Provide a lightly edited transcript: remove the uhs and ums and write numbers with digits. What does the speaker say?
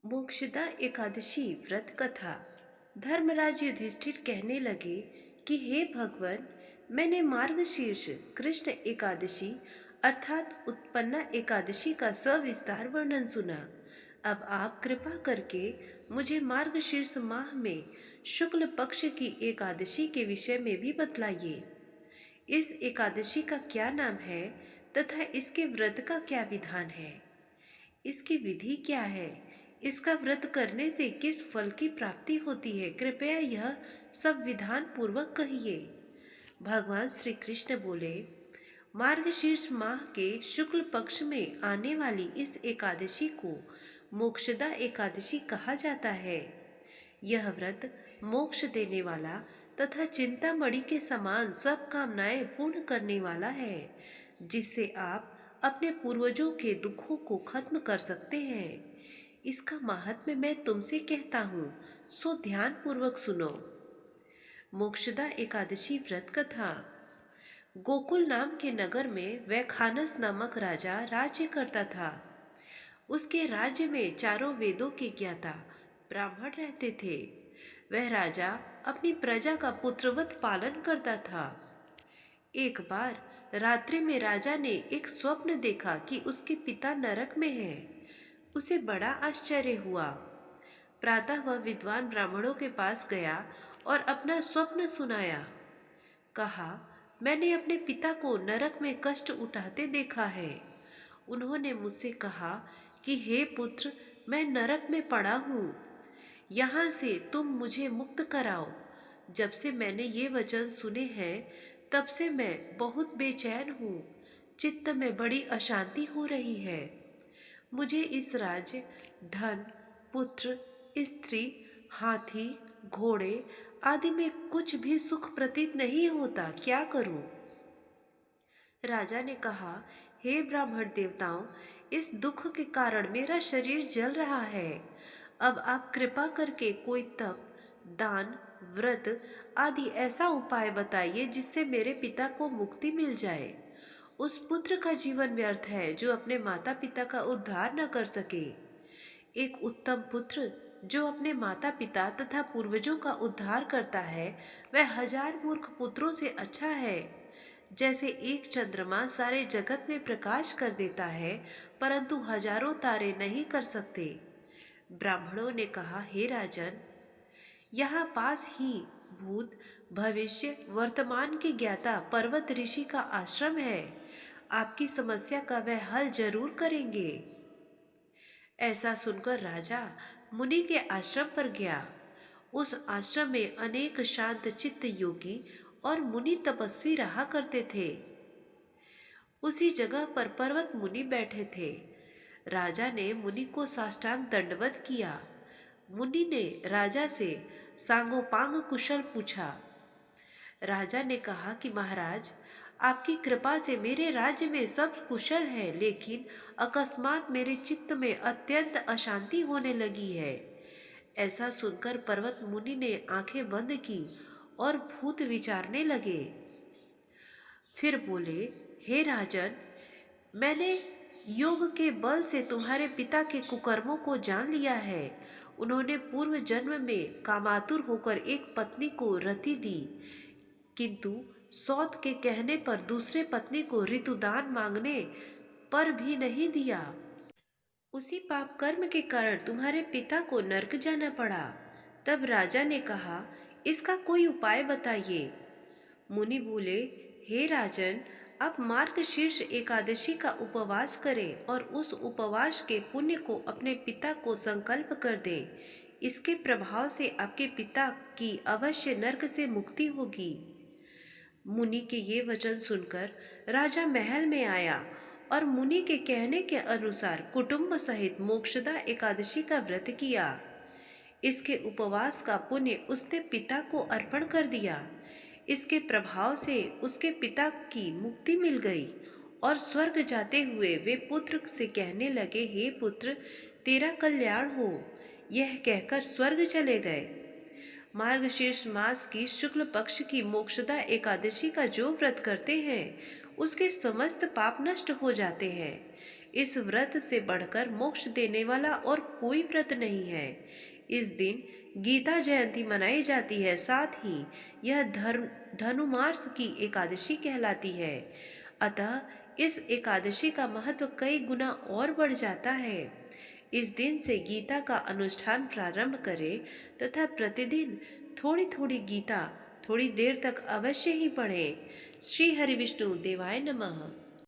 मोक्षदा एकादशी व्रत कथा। धर्मराज युधिष्ठिर कहने लगे कि हे भगवान, मैंने मार्गशीर्ष कृष्ण एकादशी अर्थात उत्पन्ना एकादशी का सविस्तार वर्णन सुना। अब आप कृपा करके मुझे मार्गशीर्ष माह में शुक्ल पक्ष की एकादशी के विषय में भी बतलाइए। इस एकादशी का क्या नाम है तथा इसके व्रत का क्या विधान है, इसकी विधि क्या है, इसका व्रत करने से किस फल की प्राप्ति होती है, कृपया यह सब विधान पूर्वक कहिए। भगवान श्री कृष्ण बोले, मार्गशीर्ष माह के शुक्ल पक्ष में आने वाली इस एकादशी को मोक्षदा एकादशी कहा जाता है। यह व्रत मोक्ष देने वाला तथा चिंतामणि के समान सब कामनाएं पूर्ण करने वाला है, जिससे आप अपने पूर्वजों के दुखों को खत्म कर सकते हैं। इसका माहात्म्य मैं तुमसे कहता हूँ, सो ध्यान पूर्वक सुनो। मोक्षदा एकादशी व्रत कथा। गोकुल नाम के नगर में वैखानस नामक राजा राज्य करता था। उसके राज्य में चारों वेदों के ज्ञाता ब्राह्मण रहते थे। वह राजा अपनी प्रजा का पुत्रवत पालन करता था। एक बार रात्रि में राजा ने एक स्वप्न देखा कि उसके पिता नरक में हैं। उसे बड़ा आश्चर्य हुआ। प्रातः वह विद्वान ब्राह्मणों के पास गया और अपना स्वप्न सुनाया। कहा, मैंने अपने पिता को नरक में कष्ट उठाते देखा है। उन्होंने मुझसे कहा कि हे पुत्र, मैं नरक में पड़ा हूँ, यहाँ से तुम मुझे मुक्त कराओ। जब से मैंने ये वचन सुने हैं तब से मैं बहुत बेचैन हूँ। चित्त में बड़ी अशांति हो रही है। मुझे इस राज्य, धन, पुत्र, स्त्री, हाथी, घोड़े आदि में कुछ भी सुख प्रतीत नहीं होता, क्या करूं? राजा ने कहा, हे ब्राह्मण देवताओं, इस दुख के कारण मेरा शरीर जल रहा है। अब आप कृपा करके कोई तप, दान, व्रत आदि ऐसा उपाय बताइए जिससे मेरे पिता को मुक्ति मिल जाए। उस पुत्र का जीवन व्यर्थ है जो अपने माता पिता का उद्धार न कर सके। एक उत्तम पुत्र जो अपने माता पिता तथा पूर्वजों का उद्धार करता है, वह 1000 मूर्ख पुत्रों से अच्छा है। जैसे एक चंद्रमा सारे जगत में प्रकाश कर देता है, परंतु हजारों तारे नहीं कर सकते। ब्राह्मणों ने कहा, हे राजन, यहाँ पास ही भूत, भविष्य, वर्तमान के ज्ञाता पर्वत ऋषि का आश्रम है। आपकी समस्या का वह हल जरूर करेंगे। ऐसा सुनकर राजा मुनि के आश्रम पर गया। उस आश्रम में अनेक शांत चित्त योगी और मुनि तपस्वी रहा करते थे। उसी जगह पर पर्वत मुनि बैठे थे। राजा ने मुनि को साष्टांग दंडवत किया। मुनि ने राजा से सांगोपांग कुशल पूछा। राजा ने कहा कि महाराज, आपकी कृपा से मेरे राज्य में सब कुशल है, लेकिन अकस्मात मेरे चित्त में अत्यंत अशांति होने लगी है। ऐसा सुनकर पर्वत मुनि ने आंखें बंद की और भूत विचारने लगे। फिर बोले, हे राजन, मैंने योग के बल से तुम्हारे पिता के कुकर्मों को जान लिया है। उन्होंने पूर्व जन्म में कामातुर होकर एक पत्नी को रति दी, किंतु सौत के कहने पर दूसरे पत्नी को ऋतुदान मांगने पर भी नहीं दिया। उसी पाप कर्म के कारण तुम्हारे पिता को नरक जाना पड़ा। तब राजा ने कहा, इसका कोई उपाय बताइए। मुनि बोले, हे राजन, आप मार्गशीर्ष एकादशी का उपवास करें और उस उपवास के पुण्य को अपने पिता को संकल्प कर दें। इसके प्रभाव से आपके पिता की अवश्य नरक से मुक्ति होगी। मुनि के ये वचन सुनकर राजा महल में आया और मुनि के कहने के अनुसार कुटुंब सहित मोक्षदा एकादशी का व्रत किया। इसके उपवास का पुण्य उसने पिता को अर्पण कर दिया। इसके प्रभाव से उसके पिता की मुक्ति मिल गई और स्वर्ग जाते हुए वे पुत्र से कहने लगे, हे पुत्र, तेरा कल्याण हो। यह कहकर स्वर्ग चले गए। मार्गशीर्ष मास की शुक्ल पक्ष की मोक्षदा एकादशी का जो व्रत करते हैं, उसके समस्त पाप नष्ट हो जाते हैं। इस व्रत से बढ़कर मोक्ष देने वाला और कोई व्रत नहीं है। इस दिन गीता जयंती मनाई जाती है। साथ ही यह धनुमास की एकादशी कहलाती है। अतः इस एकादशी का महत्व कई गुना और बढ़ जाता है। इस दिन से गीता का अनुष्ठान प्रारंभ करें तथा प्रतिदिन थोड़ी थोड़ी गीता थोड़ी देर तक अवश्य ही पढ़ें। श्री हरि विष्णु देवाय नमः।